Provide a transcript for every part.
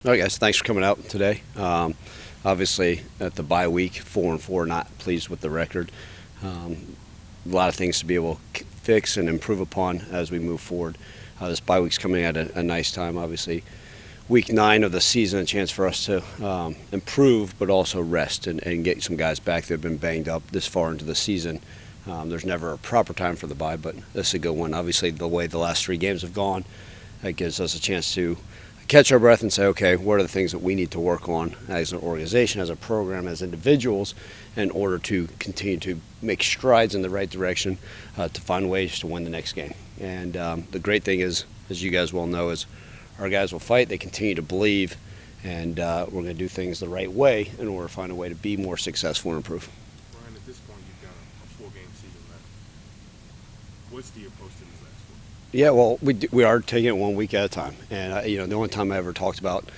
All right, guys, thanks for coming out today. Obviously, at the bye week, 4-4, not pleased with the record. A lot of things to be able to fix and improve upon as we move forward. This bye week's coming at a nice time, obviously. Week 9 of the season, a chance for us to improve, but also rest and get some guys back that have been banged up this far into the season. There's never a proper time for the bye, but this is a good one. Obviously, the way the last 3 games have gone, that gives us a chance to catch our breath and say, okay, what are the things that we need to work on as an organization, as a program, as individuals, in order to continue to make strides in the right direction to find ways to win the next game. And the great thing is, as you guys well know, is our guys will fight, they continue to believe, and we're going to do things the right way in order to find a way to be more successful and improve. Ryan, at this point, you've got a 4-game season left. What's the approach to this last 4? Yeah, well, we are taking it 1 week at a time, and the only time I ever talked about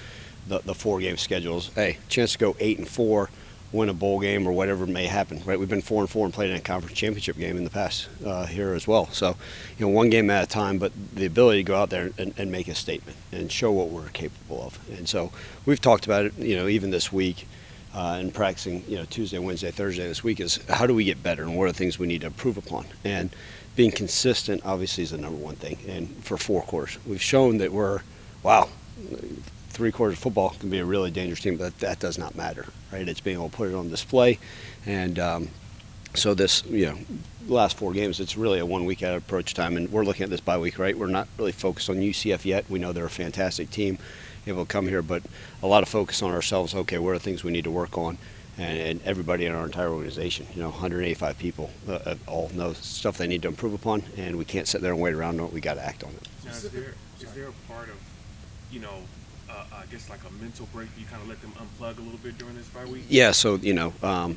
the 4-game schedules, hey, chance to go 8-4, win a bowl game or whatever may happen, right? We've been 4-4 and played in a conference championship game in the past here as well. So, 1 game at a time, but the ability to go out there and make a statement and show what we're capable of. And so we've talked about it, even this week. And practicing, Tuesday, Wednesday, Thursday this week is how do we get better and what are the things we need to improve upon. And being consistent obviously is the number one thing. And for 4 quarters, we've shown that we're, 3 quarters of football can be a really dangerous team, but that does not matter, right? It's being able to put it on display. And so this, last 4 games, it's really a 1 week at approach time. And we're looking at this bye week, right? We're not really focused on UCF yet. We know they're a fantastic team able to come here, but a lot of focus on ourselves. Okay, what are the things we need to work on? And everybody in our entire organization, 185 people, all know stuff they need to improve upon, and we can't sit there and wait around. No, we got to act on it. Now, is there a part of, I guess like a mental break? You kind of let them unplug a little bit during this bye week? Yeah, so,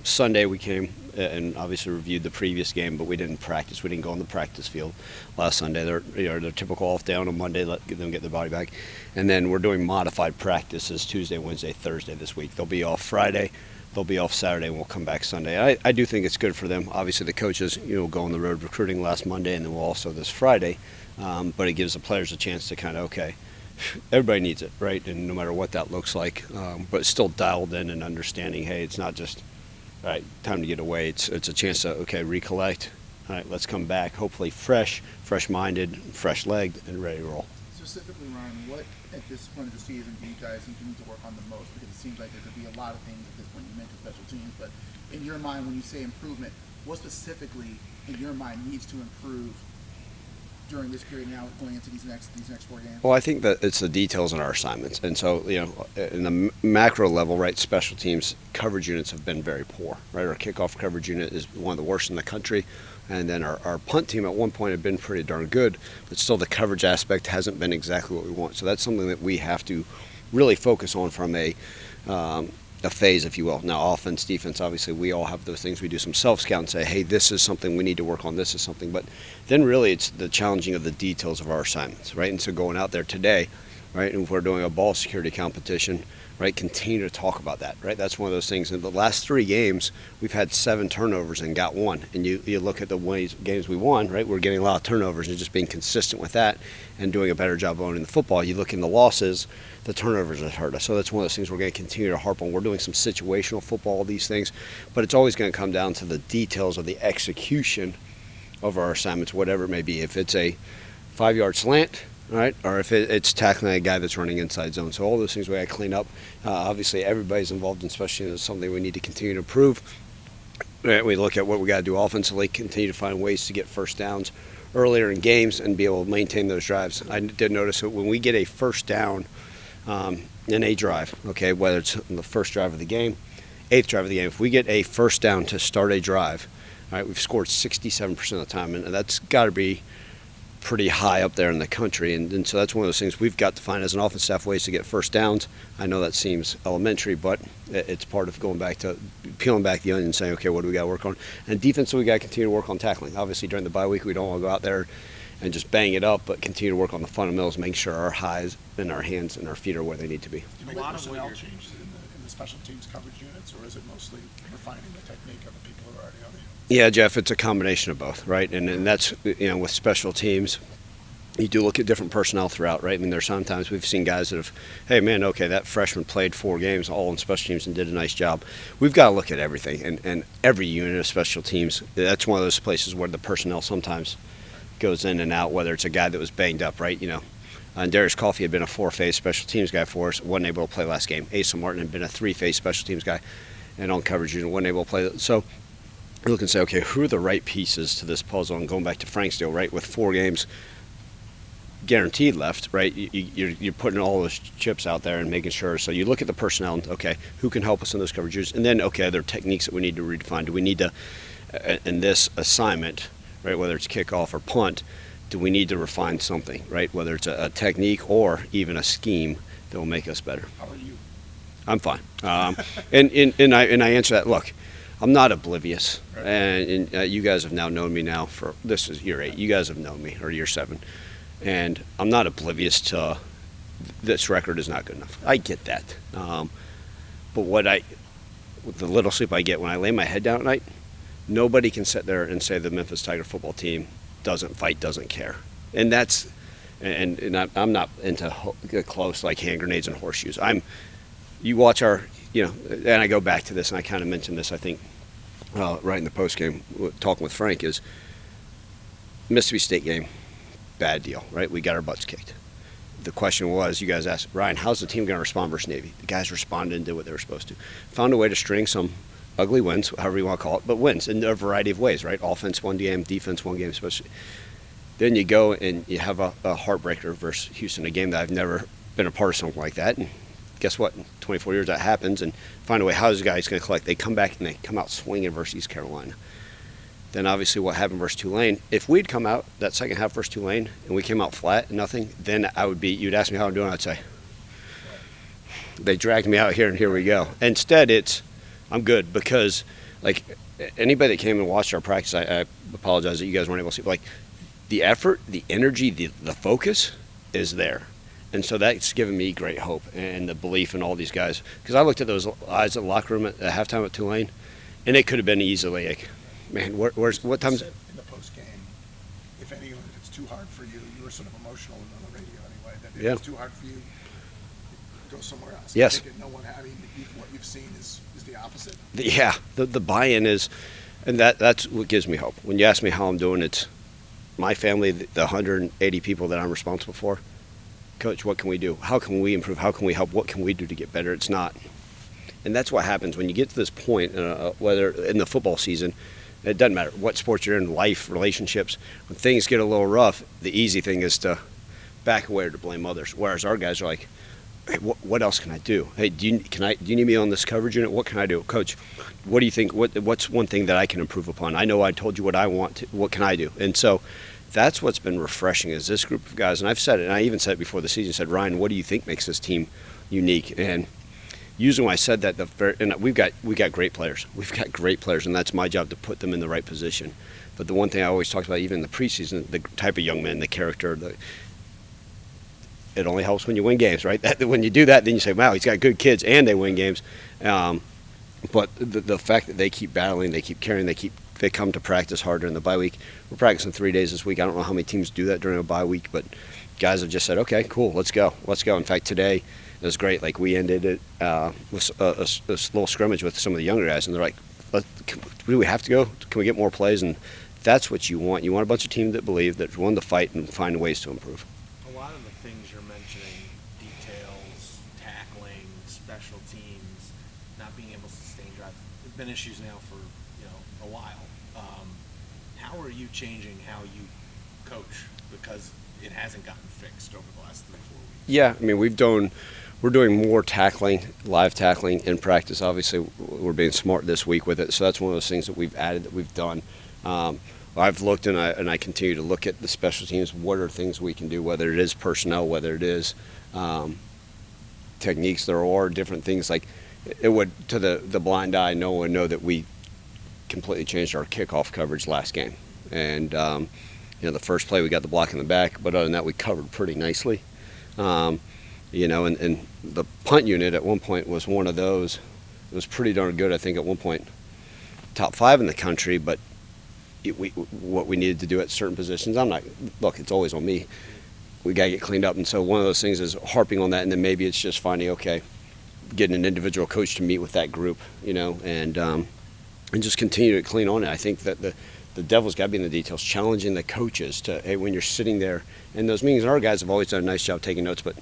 Sunday we came and obviously reviewed the previous game, but we didn't practice. We didn't go on the practice field last Sunday. They're typical off day on a Monday, let them get their body back. And then we're doing modified practices Tuesday, Wednesday, Thursday this week. They'll be off Friday. They'll be off Saturday, and we'll come back Sunday. I do think it's good for them. Obviously, the coaches, go on the road recruiting last Monday, and then we'll also this Friday. But it gives the players a chance to kind of, okay, everybody needs it, right? And no matter what that looks like, but it's still dialed in and understanding, hey, it's not just, all right, time to get away. It's a chance to, okay, recollect. All right, let's come back, hopefully fresh-minded, fresh-legged, and ready to roll. Specifically, Ryan, what at this point of the season do you guys think you need to work on the most? Because it seems like there could be a lot of things at this point. You mentioned special teams, but in your mind, when you say improvement, what specifically in your mind needs to improve during this period now going into these next 4 games? Well, I think that it's the details in our assignments. And so, in the macro level, right, special teams coverage units have been very poor, right? Our kickoff coverage unit is one of the worst in the country. And then our punt team at one point had been pretty darn good, but still the coverage aspect hasn't been exactly what we want. So that's something that we have to really focus on from a phase, if you will. Now, offense, defense, obviously we all have those things. We do some self-scout and say, hey, this is something we need to work on, this is something. But then really it's the challenging of the details of our assignments, right? And so going out there today, right, and if we're doing a ball security competition, right, continue to talk about that, right? That's one of those things. In the last 3 games, we've had 7 turnovers and got 1. And you look at the games we won, right, we're getting a lot of turnovers and just being consistent with that and doing a better job owning the football. You look in the losses, the turnovers have hurt us. So that's one of those things we're going to continue to harp on. We're doing some situational football, these things, but it's always going to come down to the details of the execution of our assignments, whatever it may be. If it's a 5-yard slant, right, or if it's tackling a guy that's running inside zone. So all those things we got to clean up. Obviously, everybody's involved in special teams. It's something we need to continue to improve. We look at what we got to do offensively, continue to find ways to get first downs earlier in games and be able to maintain those drives. I did notice that when we get a first down in a drive, okay, whether it's the first drive of the game, 8th drive of the game, if we get a first down to start a drive, all right, we've scored 67% of the time, and that's got to be pretty high up there in the country, and so that's one of those things we've got to find as an offense staff, ways to get first downs. I know that seems elementary, but it's part of going back to peeling back the onion and saying, okay, what do we got to work on? And defense, we got to continue to work on tackling. Obviously, during the bye week, we don't want to go out there and just bang it up, but continue to work on the fundamentals, making sure our highs and our hands and our feet are where they need to be. Do you make personnel changes in the special teams coverage units, or is it mostly refining the technique of the people who are already on the unit? Yeah, Jeff, it's a combination of both, right? And that's, with special teams, you do look at different personnel throughout, right? I mean, there's sometimes we've seen guys that have, hey, man, okay, that freshman played 4 games all in special teams and did a nice job. We've got to look at everything, and every unit of special teams, that's one of those places where the personnel sometimes goes in and out, whether it's a guy that was banged up, right? And Darius Coffey had been a 4-phase special teams guy for us, wasn't able to play last game. Asa Martin had been a 3-phase special teams guy and on coverage unit, wasn't able to play. So you look and say, okay, who are the right pieces to this puzzle? And going back to Frank's deal, right, with 4 games guaranteed left, right? You're putting all those chips out there and making sure. So you look at the personnel and, okay, who can help us in those coverages? And then, okay, are there techniques that we need to redefine? Do we need to, in this assignment, right, whether it's kickoff or punt, do we need to refine something, right? Whether it's a technique or even a scheme that will make us better. How are you? I'm fine. And I answer that, look, I'm not oblivious. Right. And you guys have now known me now for, this is year 8. You guys have known me, or year 7. And I'm not oblivious to this record is not good enough. I get that. But with the little sleep I get when I lay my head down at night, nobody can sit there and say the Memphis Tiger football team doesn't fight, doesn't care. And that's, and I'm not into close like hand grenades and horseshoes. You watch our, and I go back to this, and I kind of mentioned this, I think, right in the post game, talking with Frank, is Mississippi State game. Bad deal, right? We got our butts kicked. The question was, you guys asked, Ryan, how's the team going to respond versus Navy? The guys responded and did what they were supposed to. Found a way to string some ugly wins, however you want to call it, but wins in a variety of ways, right? Offense one game, defense one game, especially. Then you go and you have a heartbreaker versus Houston, a game that I've never been a part of something like that. And guess what? In 24 years that happens, and find a way, how is the guys going to collect? They come back and they come out swinging versus East Carolina. Then obviously what happened versus Tulane, if we'd come out that second half versus Tulane and we came out flat and nothing, then you'd ask me how I'm doing, I'd say, they dragged me out here and here we go. Instead, I'm good, because like anybody that came and watched our practice, I apologize that you guys weren't able to see, like the effort, the energy, the focus is there. And so that's given me great hope and the belief in all these guys. Because I looked at those eyes in the locker room at halftime at Tulane, and it could have been easily like, man, what time is it? In the post game, if it's too hard for you, you were sort of emotional on the radio anyway, that if it's too hard for you, go somewhere else. Yes. What you've seen is the opposite. Yeah, the buy-in is, and that's what gives me hope. When you ask me how I'm doing, it's my family, the 180 people that I'm responsible for. Coach, what can we do? How can we improve? How can we help? What can we do to get better? It's not. And that's what happens when you get to this point, whether in the football season, it doesn't matter what sports you're in, life, relationships. When things get a little rough, the easy thing is to back away or to blame others. Whereas our guys are like, hey, what else can I do? Hey, do you need me on this coverage unit? What can I do? Coach, what do you think? What's one thing that I can improve upon? I know I told you what I want to, what can I do? And so that's what's been refreshing is this group of guys. And I've said it, and I even said it before the season, said, Ryan, what do you think makes this team unique? And usually when I said that, and we got great players. We've got great players, and that's my job to put them in the right position. But the one thing I always talked about, even in the preseason, the type of young man, the character, it only helps when you win games, right? When you do that, then you say, wow, he's got good kids, and they win games. But the fact that they keep battling, they keep carrying, they come to practice harder in the bye week. We're practicing 3 days this week. I don't know how many teams do that during a bye week, but guys have just said, okay, cool, let's go. In fact, today, it was great. Like, we ended it with a little scrimmage with some of the younger guys, and they're like, do we have to go? Can we get more plays? And that's what you want. You want a bunch of teams that believe, that want to fight and find ways to improve. A lot of the things you're mentioning, details, tackling, special teams, not being able to sustain drive, have been issues now for a while. How are you changing how you coach? Because it hasn't gotten fixed over the last 3-4 weeks. Yeah, I mean, we're doing more tackling, live tackling in practice. Obviously, we're being smart this week with it, so that's one of those things that we've added, that we've done. I've looked and I continue to look at the special teams. What are things we can do, whether it is personnel, whether it is techniques, there are different things. Like, it would, to the blind eye, no one would know that we completely changed our kickoff coverage last game. And the first play we got the block in the back, but other than that, we covered pretty nicely. And the punt unit at one point was one of those. It was pretty darn good, I think, at one point. Top 5 in the country, but what we needed to do at certain positions, it's always on me. we got to get cleaned up. And so one of those things is harping on that, and then maybe it's just finding, okay, getting an individual coach to meet with that group, and just continue to clean on it. I think that the devil's got to be in the details, challenging the coaches to, hey, when you're sitting there in those meetings, and our guys have always done a nice job taking notes, but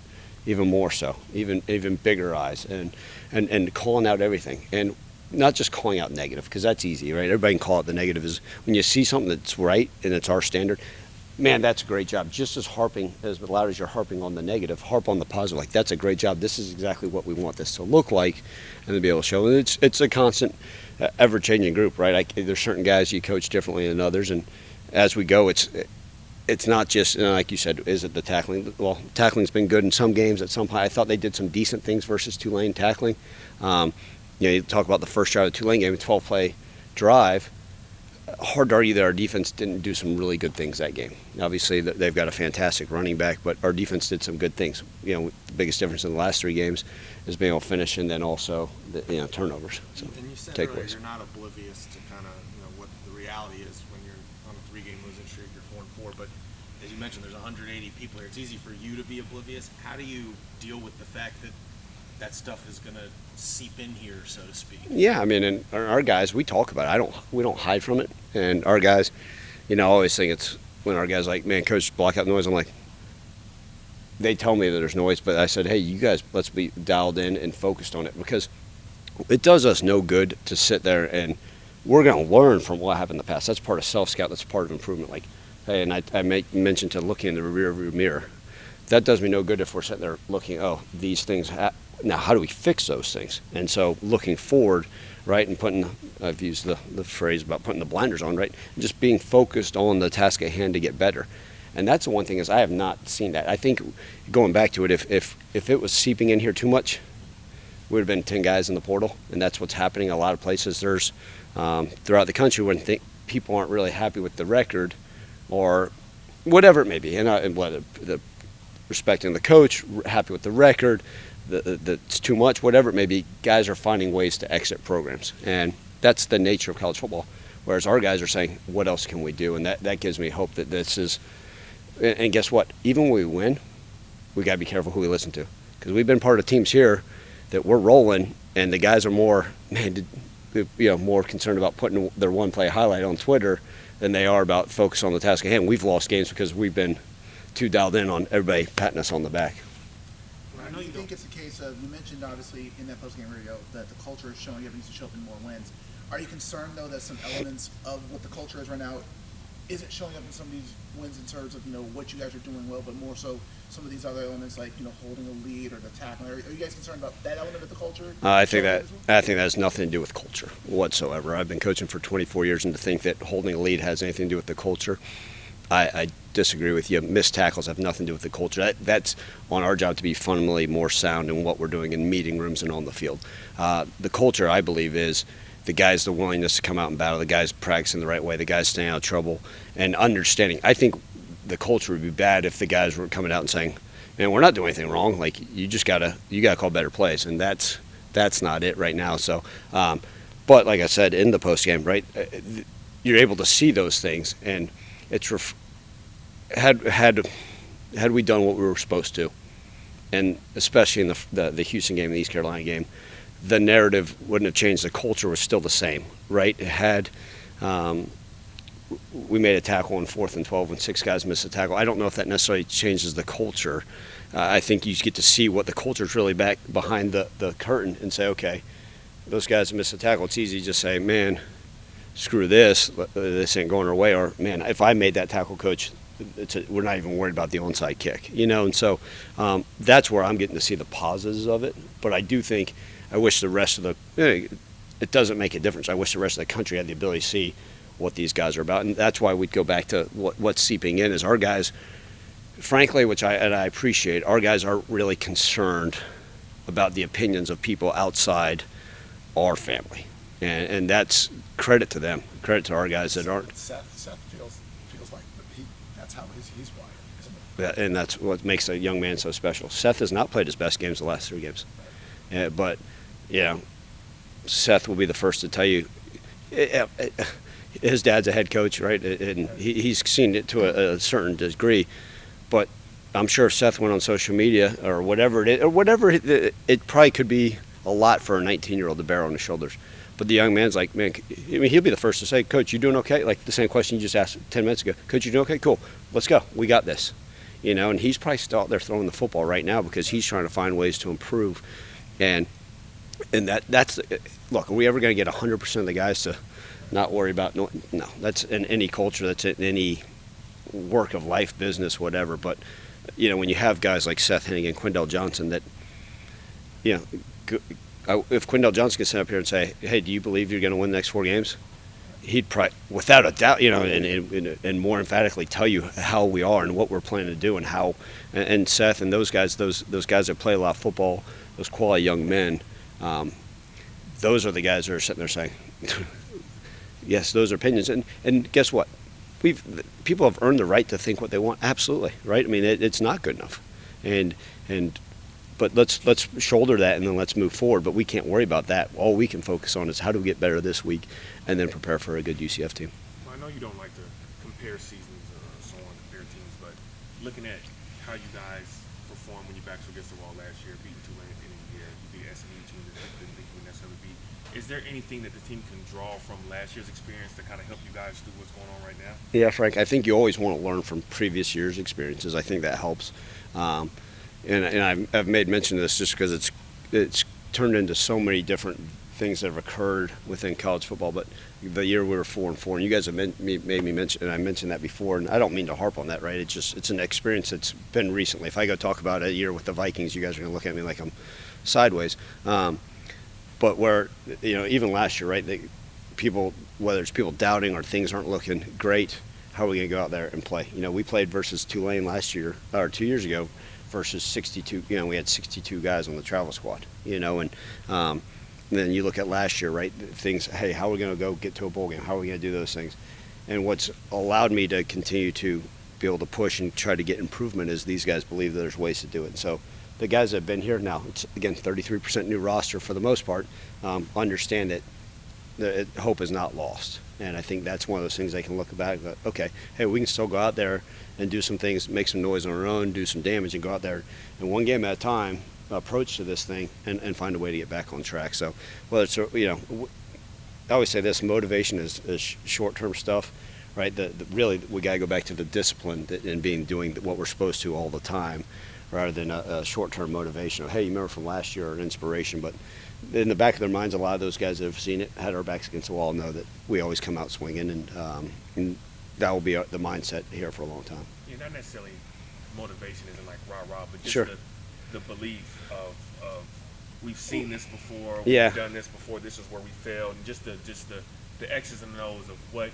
even more so, even bigger eyes, and calling out everything. And not just calling out negative, because that's easy, right? Everybody can call it the negative. Is when you see something that's right and it's our standard, man, that's a great job. Just as loud as you're harping on the negative, harp on the positive. Like, that's a great job. This is exactly what we want this to look like, and to be able to show. And it's a constant, ever-changing group, right? There's certain guys you coach differently than others, and as we go, it's not just, like you said, is it the tackling? Well, tackling's been good in some games. At some point, I thought they did some decent things versus Tulane tackling. You talk about the first drive of the Tulane game, a 12-play drive. Hard to argue that our defense didn't do some really good things that game. Obviously, they've got a fantastic running back, but our defense did some good things. The biggest difference in the last 3 games is being able to finish, and then also turnovers. So, and you said earlier, you're not oblivious to kind of what the reality is when you're on a 3-game losing streak. You're 4-4, but as you mentioned, there's 180 people here. It's easy for you to be oblivious. How do you deal with the fact that that stuff is going to seep in here, so to speak? Yeah, I mean, and our guys, we talk about it. We don't hide from it. And our guys, I always think it's when our guys like, man, coach, block out noise. I'm like, they tell me that there's noise, but I said, hey, you guys, let's be dialed in and focused on it, because it does us no good to sit there, and we're going to learn from what happened in the past. That's part of self-scout. That's part of improvement. Like, hey, and I mentioned to looking in the rearview mirror. That does me no good if we're sitting there looking, these things now how do we fix those things? And so looking forward, right, and I've used the phrase about putting the blinders on, right, and just being focused on the task at hand to get better. And that's the one thing is I have not seen that. I think going back to it, if it was seeping in here too much, we would have been 10 guys in the portal, and that's what's happening a lot of places. There's throughout the country when people aren't really happy with the record or whatever it may be, and whether the respecting the coach, happy with the record, that's too much, whatever it may be, guys are finding ways to exit programs. And that's the nature of college football. Whereas our guys are saying, what else can we do? And that gives me hope that this is, and guess what? Even when we win, we got to be careful who we listen to. Because we've been part of teams here that we're rolling, and the guys are more concerned about putting their one-play highlight on Twitter than they are about focus on the task at hand. We've lost games because we've been too dialed in on everybody patting us on the back. Do you think it's a case of, you mentioned obviously in that post-game radio that the culture is showing, it needs to show up in more wins. Are you concerned though that some elements of what the culture is right now isn't showing up in some of these wins in terms of what you guys are doing well, but more so some of these other elements like holding a lead or the tackling? Are you guys concerned about that element of the culture? I think that has nothing to do with culture whatsoever. I've been coaching for 24 years, and to think that holding a lead has anything to do with the culture, I disagree with you. Missed tackles have nothing to do with the culture. That's on our job to be fundamentally more sound in what we're doing in meeting rooms and on the field. The culture, I believe, is the guys, the willingness to come out and battle, the guys practicing the right way, the guys staying out of trouble, and understanding. I think the culture would be bad if the guys were coming out and saying, man, we're not doing anything wrong. Like, you gotta call better plays, and that's not it right now. So, but like I said in the post game, right, you're able to see those things, and it's had we done what we were supposed to, and especially in the Houston game, the East Carolina game, the narrative wouldn't have changed. The culture was still the same, right? It had we made a tackle on 4th and 12 when 6 guys missed a tackle. I don't know if that necessarily changes the culture. I think you get to see what the culture is really back behind the curtain and say, okay, those guys missed a tackle. It's easy to just say, man, screw this ain't going our way, or man, if I made that tackle, coach, we're not even worried about the onside kick, and so that's where I'm getting to see the positives of it. But I do think I wish the rest of it doesn't make a difference. I wish the rest of the country had the ability to see what these guys are about, and that's why we'd go back to what's seeping in is our guys, frankly, which I appreciate, our guys aren't really concerned about the opinions of people outside our family, and that's credit to them, credit to our guys that aren't. Seth feels like that's how he's wired, isn't it? And that's what makes a young man so special. Seth has not played his best games the last 3 games, but Seth will be the first to tell you. His dad's a head coach, right? And he's seen it to a certain degree, but I'm sure if Seth went on social media or whatever it is, or whatever it probably could be a lot for a 19-year-old to bear on his shoulders. But the young man's like, man, I mean, he'll be the first to say, Coach, you doing okay? Like the same question you just asked 10 minutes ago. Coach, you doing okay? Cool. Let's go. We got this. You know, and he's probably still out there throwing the football right now because he's trying to find ways to improve. And that's look, are we ever going to get 100% of the guys to not worry about no, that's in any culture, that's in any work of life, business, whatever. But you know, when you have guys like Seth Hennig and Quindell Johnson that, you know, if Quindell Johnson could sit up here and say, hey, do you believe you're going to win the next 4 games? He'd probably, without a doubt, you know, and more emphatically tell you how we are and what we're planning to do and how, and Seth and those guys that play a lot of football, those quality young men, those are the guys that are sitting there saying, yes, those are opinions. And guess what? People have earned the right to think what they want. Absolutely, right? I mean, it's not good enough. But let's shoulder that and then let's move forward. But we can't worry about that. All we can focus on is how do we get better this week and then prepare for a good UCF team. Well, I know you don't like to compare seasons or so on, compare teams, but looking at how you guys performed when your backs were against the wall last year, beating Tulane at the end of the year, you beat SMU team that you didn't think you would necessarily beat. Is there anything that the team can draw from last year's experience to kind of help you guys through what's going on right now? Yeah, Frank, I think you always want to learn from previous year's experiences. I think that helps. And I've made mention of this just because it's turned into so many different things that have occurred within college football. But the year we were 4-4, and you guys have made me mention, and I mentioned that before, and I don't mean to harp on that, right? It's an experience that's been recently. If I go talk about a year with the Vikings, you guys are going to look at me like I'm sideways. But where, you know, even last year, right, people, whether it's people doubting or things aren't looking great, how are we going to go out there and play? You know, we played versus Tulane last year, or 2 years ago, versus 62, you know, we had 62 guys on the travel squad, you know, and then you look at last year, right, things, hey, how are we going to go get to a bowl game? How are we going to do those things? And what's allowed me to continue to be able to push and try to get improvement is these guys believe that there's ways to do it. And so the guys that have been here now, it's, again, 33% new roster for the most part, understand that hope is not lost. And I think that's one of those things they can look back at, okay, hey, we can still go out there and do some things, make some noise on our own, do some damage, and go out there and one game at a time approach to this thing and find a way to get back on track. So whether it's, you know, I always say this, motivation is short-term stuff, right? Really, we got to go back to the discipline and doing what we're supposed to all the time rather than a short-term motivation of, hey, you remember from last year, an inspiration. But in the back of their minds, a lot of those guys that have seen it, had our backs against the wall, know that we always come out swinging, and that will be the mindset here for a long time. Yeah, not necessarily motivation isn't like rah-rah, but just Sure. the belief of we've seen this before, Yeah. we've done this before, this is where we failed, and just the X's and O's of what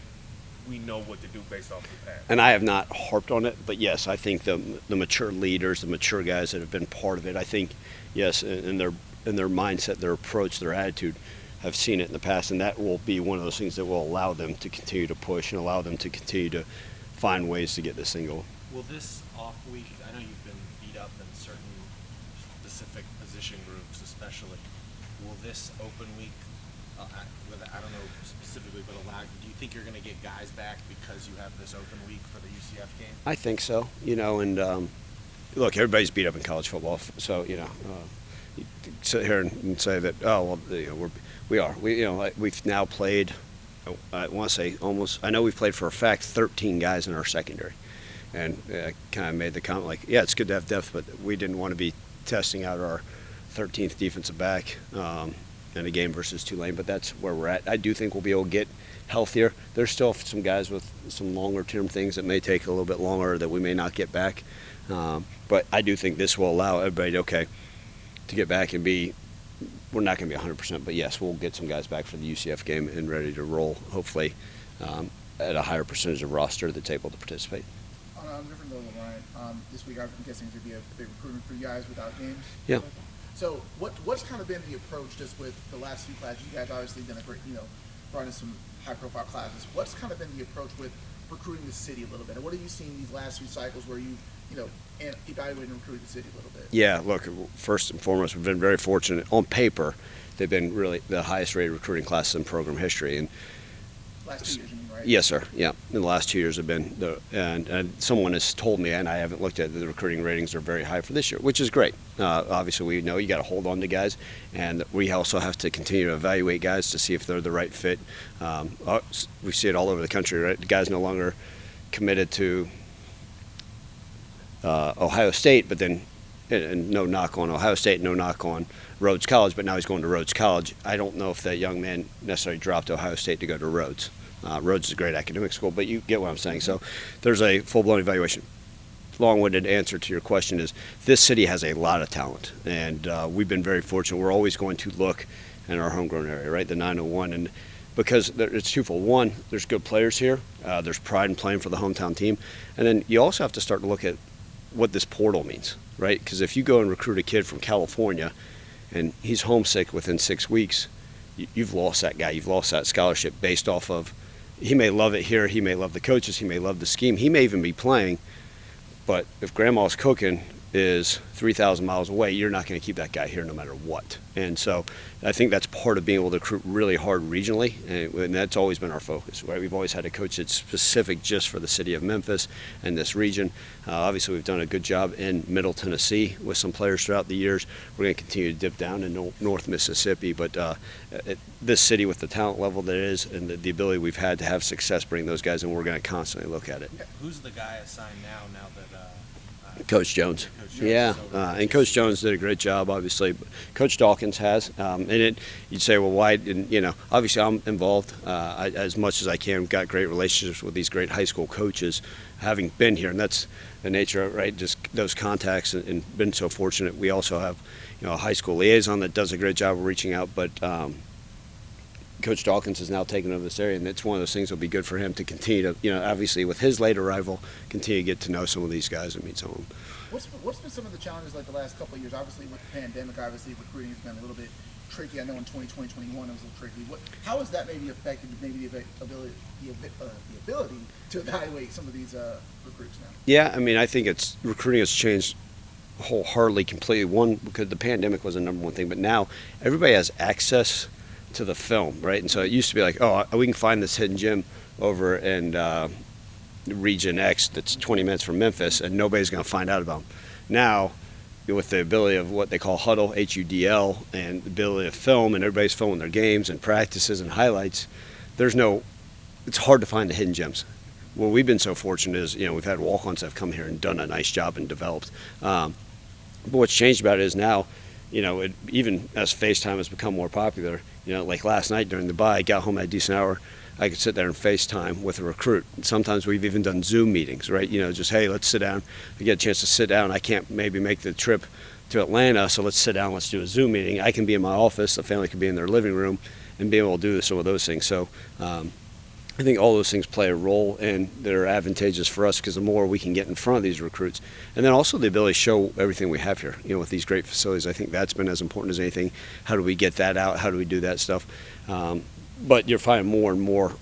we know what to do based off the past. And I have not harped on it, but yes, I think the mature leaders, the mature guys that have been part of it, I think, yes, in their mindset, their approach, their attitude, have seen it in the past, and that will be one of those things that will allow them to continue to push and allow them to continue to find ways to get this thing going. Will this off week, I know you've been beat up in certain specific position groups especially, will this open week, I don't know specifically, but do you think you're going to get guys back because you have this open week for the UCF game? I think so, you know, and look, everybody's beat up in college football, so, you know, you sit here and say that, oh, well, you know, we you know, like we've now played, I want to say almost, I know we've played for a fact 13 guys in our secondary. And I kind of made the comment like, yeah, it's good to have depth, but we didn't want to be testing out our 13th defensive back in a game versus Tulane, but that's where we're at. I do think we'll be able to get healthier. There's still some guys with some longer-term things that may take a little bit longer that we may not get back. But I do think this will allow everybody, to get back and be, we're not going to be 100%, but yes, we'll get some guys back for the UCF game and ready to roll, hopefully, at a higher percentage of roster that's able to participate. On a different level, Ryan, this week I'm guessing it's going to be a big recruitment for you guys without games. Yeah. So what's kind of been the approach just with the last few classes? You guys obviously done a great, brought in some high-profile classes. What's kind of been the approach with recruiting the city a little bit? And what have you seen these last few cycles where and evaluating and recruiting the city a little bit? Yeah, look, first and foremost, we've been very fortunate. On paper, they've been really the highest-rated recruiting classes in program history. And Last 2 years, you mean, right? Yes, sir. Yeah, in the last 2 years have been and someone has told me, and I haven't looked at it, the recruiting ratings are very high for this year, which is great. Obviously, we know you got to hold on to guys, and we also have to continue to evaluate guys to see if they're the right fit. We see it all over the country, right? The guys no longer committed to Ohio State, but then. And no knock on Ohio State, no knock on Rhodes College, but now he's going to Rhodes College. I don't know if that young man necessarily dropped Ohio State to go to Rhodes. Rhodes is a great academic school, but you get what I'm saying. So there's a full-blown evaluation. Long-winded answer to your question is this city has a lot of talent, and we've been very fortunate. We're always going to look in our homegrown area, right, the 901, and because it's twofold. One, there's good players here. There's pride in playing for the hometown team. And then you also have to start to look at what this portal means, right? Because if you go and recruit a kid from California and he's homesick within 6 weeks, you've lost that guy. You've lost that scholarship based off of he may love it here, he may love the coaches, he may love the scheme, he may even be playing, but if grandma's cooking is 3,000 miles away, you're not going to keep that guy here no matter what. And so I think that's part of being able to recruit really hard regionally, and that's always been our focus, right? We've always had a coach that's specific just for the city of Memphis and this region. Obviously, we've done a good job in Middle Tennessee with some players throughout the years. We're going to continue to dip down in North Mississippi, but this city with the talent level that it is and the ability we've had to have success bringing those guys in, we're going to constantly look at it. Who's the guy assigned now that Coach Jones. Coach Jones Yeah, is over? and Coach Jones did a great job, obviously. Coach Dawkins has, you'd say, well, why? And obviously, I'm involved as much as I can. Got great relationships with these great high school coaches, having been here, and that's the nature of it, right? Just those contacts, and been so fortunate. We also have, a high school liaison that does a great job of reaching out, but. Coach Dawkins has now taken over this area, and it's one of those things that'll be good for him to continue to, obviously with his late arrival, continue to get to know some of these guys and meet some of them. What's been some of the challenges like the last couple of years? Obviously, with the pandemic, obviously recruiting has been a little bit tricky. I know in 2020, 2021 it was a little tricky. How has that maybe affected maybe the ability to evaluate some of these recruits now? Yeah, I think recruiting has changed wholeheartedly, completely. One, because the pandemic was the number one thing, but now everybody has access to the film, right? And so it used to be like, we can find this hidden gem over in Region X that's 20 minutes from Memphis, and nobody's going to find out about them. Now, with the ability of what they call Huddle, HUDL, and the ability to film, and everybody's filming their games and practices and highlights, it's hard to find the hidden gems. Well, we've been so fortunate is, we've had walk-ons that have come here and done a nice job and developed. But what's changed about it is now, even as FaceTime has become more popular, like last night during the bye, I got home at a decent hour, I could sit there and FaceTime with a recruit. And sometimes we've even done Zoom meetings, right? Just, hey, let's sit down. We get a chance to sit down. I can't maybe make the trip to Atlanta, so let's sit down, let's do a Zoom meeting. I can be in my office, the family can be in their living room, and be able to do some of those things. So I think all those things play a role, and they're advantageous for us because the more we can get in front of these recruits, and then also the ability to show everything we have here, with these great facilities. I think that's been as important as anything. How do we get that out? How do we do that stuff? But you're finding more and more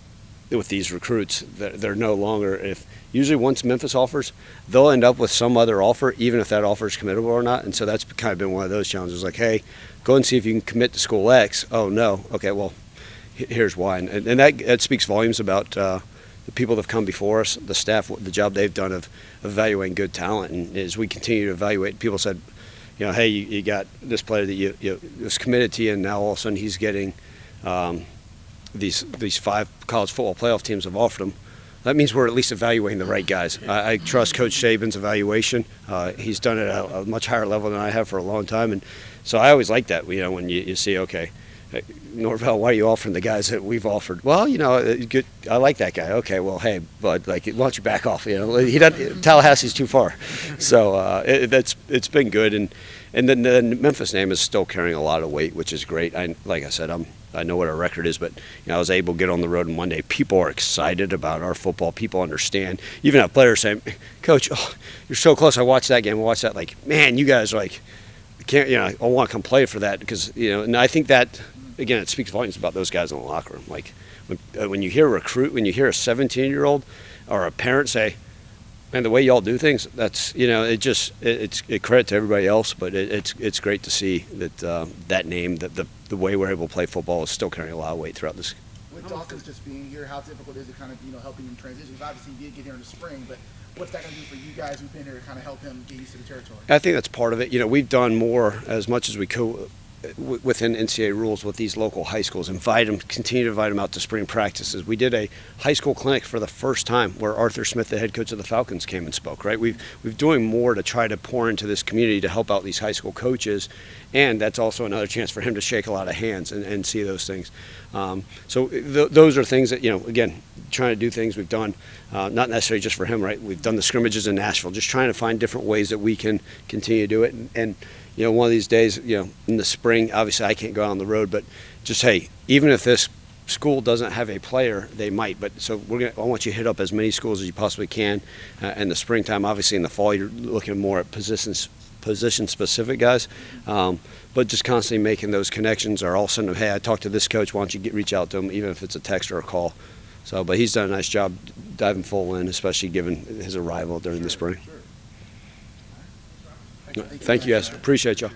with these recruits that they're no longer, usually once Memphis offers, they'll end up with some other offer, even if that offer is committable or not. And so that's kind of been one of those challenges, like, hey, go and see if you can commit to school X. Oh, no. Okay, well, here's why. And that speaks volumes about the people that have come before us, the staff, the job they've done of evaluating good talent. And as we continue to evaluate, people said, hey, you got this player that you was committed to you, and now all of a sudden he's getting these 5 college football playoff teams have offered him. That means we're at least evaluating the right guys. I trust Coach Saban's evaluation. He's done it at a much higher level than I have for a long time. And so I always like that, when you see, okay, Norvell, why are you offering the guys that we've offered? Well, good. I like that guy. Okay, well, hey, bud, why don't you back off? He doesn't. Tallahassee's too far. So it's been good, and then the Memphis name is still carrying a lot of weight, which is great. Like I said, I know what our record is, but I was able to get on the road on Monday. People are excited about our football. People understand. Even have players saying, "Coach, you're so close. I watched that game. I watched that. Like, man, you guys are like." Can't I want to come play for that because and I think that again it speaks volumes about those guys in the locker room. Like when you hear a recruit, when you hear a 17-year-old or a parent say, "Man, the way y'all do things," that's it's credit to everybody else, but it's great to see that that name, that the way we're able to play football is still carrying a lot of weight throughout this. With Dawkins just being here, how difficult is it kind of, helping him transition? Because obviously he did get here in the spring, but what's that going to do for you guys who've been here to kind of help him get used to the territory? I think that's part of it. We've done more as much as we could within NCAA rules with these local high schools. Continue to invite them out to spring practices. We did a high school clinic for the first time where Arthur Smith, the head coach of the Falcons, came and spoke. Right, we've doing more to try to pour into this community to help out these high school coaches, and that's also another chance for him to shake a lot of hands and see those things. Those are things that again, trying to do things we've done, not necessarily just for him. Right, we've done the scrimmages in Nashville, just trying to find different ways that we can continue to do it and one of these days, in the spring, obviously I can't go out on the road, but just, hey, even if this school doesn't have a player, they might. But so I want you to hit up as many schools as you possibly can in the springtime. Obviously in the fall, you're looking more at position-specific guys. But just constantly making those connections, or all sending them, hey, I talked to this coach, why don't you reach out to him, even if it's a text or a call. But he's done a nice job diving full in, especially given his arrival during the spring. Sure. Thank you, guys. Appreciate y'all.